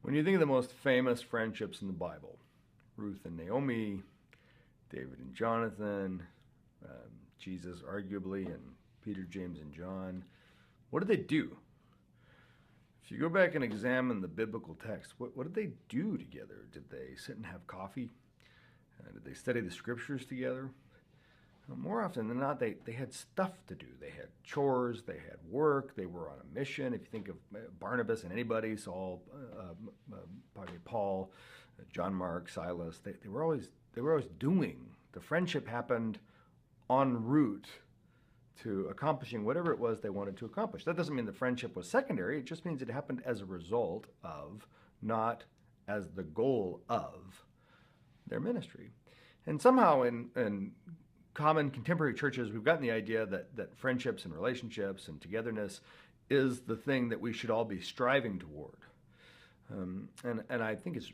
When you think of the most famous friendships in the Bible, Ruth and Naomi, David and Jonathan, Jesus arguably, and Peter, James, and John, what did they do? If you go back and examine the biblical text, what did they do together? Did they sit and have coffee? Did they study the scriptures together? More often than not, they had stuff to do. They had chores, they had work, they were on a mission. If you think of Barnabas and anybody, Saul, Paul, John Mark, Silas, they were always doing. The friendship happened en route to accomplishing whatever it was they wanted to accomplish. That doesn't mean the friendship was secondary. It just means it happened as a result of, not as the goal of, their ministry. And somehow in common contemporary churches, we've gotten the idea that friendships and relationships and togetherness is the thing that we should all be striving toward. And I think it's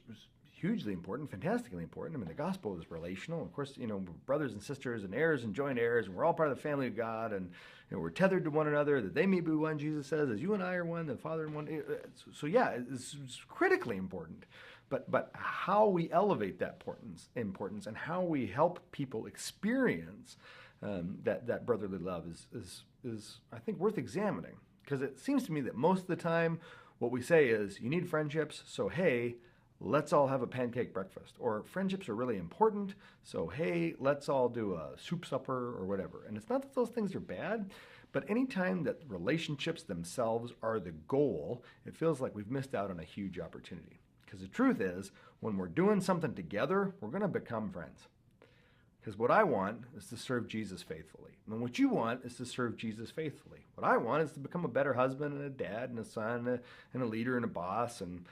hugely important, fantastically important. I mean, the gospel is relational. Of course, we're brothers and sisters and heirs and joint heirs, and we're all part of the family of God, and we're tethered to one another, that they may be one, Jesus says, as you and I are one, the Father and one. So yeah, it's critically important. But how we elevate that importance and how we help people experience that brotherly love is I think worth examining, because it seems to me that most of the time what we say is, you need friendships, so hey, let's all have a pancake breakfast. Or friendships are really important, so hey, let's all do a soup supper or whatever. And it's not that those things are bad, but anytime that relationships themselves are the goal, it feels like we've missed out on a huge opportunity. Because the truth is, when we're doing something together, we're going to become friends. Because what I want is to serve Jesus faithfully. And what you want is to serve Jesus faithfully. What I want is to become a better husband and a dad and a son and a leader and a boss and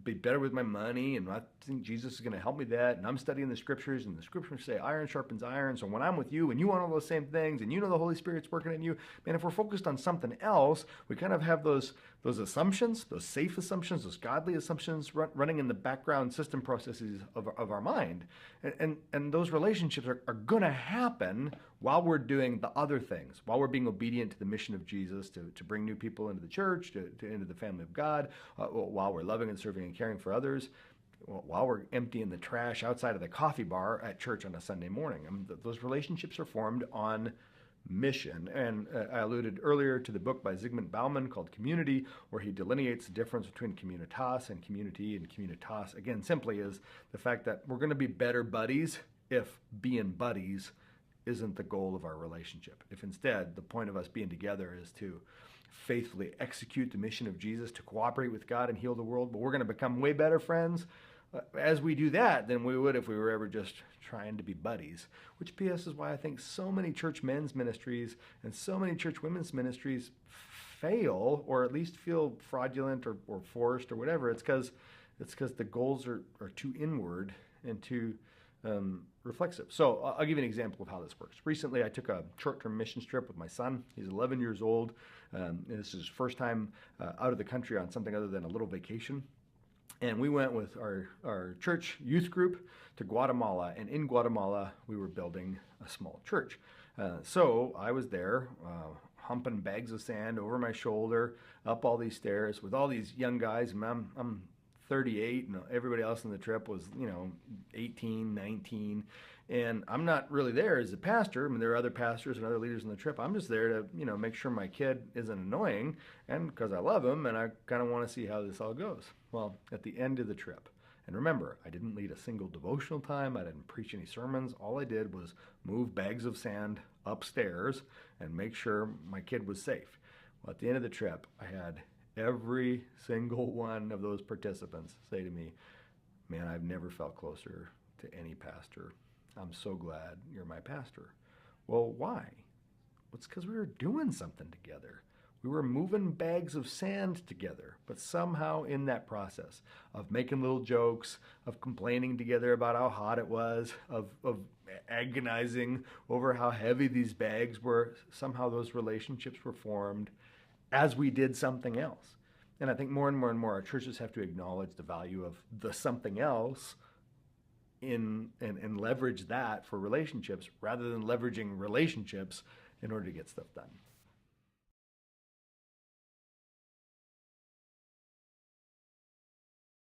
be better with my money. And I think Jesus is going to help me that. And I'm studying the scriptures, and the scriptures say iron sharpens iron. So when I'm with you and you want all those same things and the Holy Spirit's working in you, man, if we're focused on something else, we kind of have those assumptions, those safe assumptions, those godly assumptions running in the background system processes of our mind. And those relationships are going to happen while we're doing the other things, while we're being obedient to the mission of Jesus to bring new people into the church, into the family of God, while we're loving and serving and caring for others, while we're emptying the trash outside of the coffee bar at church on a Sunday morning. I mean, those relationships are formed on mission. And I alluded earlier to the book by Zygmunt Bauman called Community, where he delineates the difference between communitas and community. And communitas, again, simply is the fact that we're going to be better buddies if being buddies isn't the goal of our relationship. If instead the point of us being together is to faithfully execute the mission of Jesus, to cooperate with God and heal the world, but we're going to become way better friends as we do that than we would if we were ever just trying to be buddies. Which, P.S., is why I think so many church men's ministries and so many church women's ministries fail, or at least feel fraudulent or forced or whatever. It's because the goals are too inward and too reflexive. So I'll give you an example of how this works. Recently, I took a short-term mission trip with my son. He's 11 years old. This is his first time out of the country on something other than a little vacation. And we went with our church youth group to Guatemala. And in Guatemala, we were building a small church. So I was there humping bags of sand over my shoulder, up all these stairs with all these young guys. I'm 38, and everybody else on the trip was, 18, 19. And I'm not really there as a pastor. I mean, there are other pastors and other leaders on the trip. I'm just there to, make sure my kid isn't annoying, and because I love him and I kind of want to see how this all goes. Well, at the end of the trip, and remember, I didn't lead a single devotional time. I didn't preach any sermons. All I did was move bags of sand upstairs and make sure my kid was safe. Well, at the end of the trip, I had every single one of those participants say to me, "Man, I've never felt closer to any pastor. I'm so glad you're my pastor." Well, why? Well, it's because we were doing something together. We were moving bags of sand together, but somehow in that process of making little jokes, of complaining together about how hot it was, of agonizing over how heavy these bags were, somehow those relationships were formed as we did something else. And I think more and more and more our churches have to acknowledge the value of the something else and leverage that for relationships rather than leveraging relationships in order to get stuff done.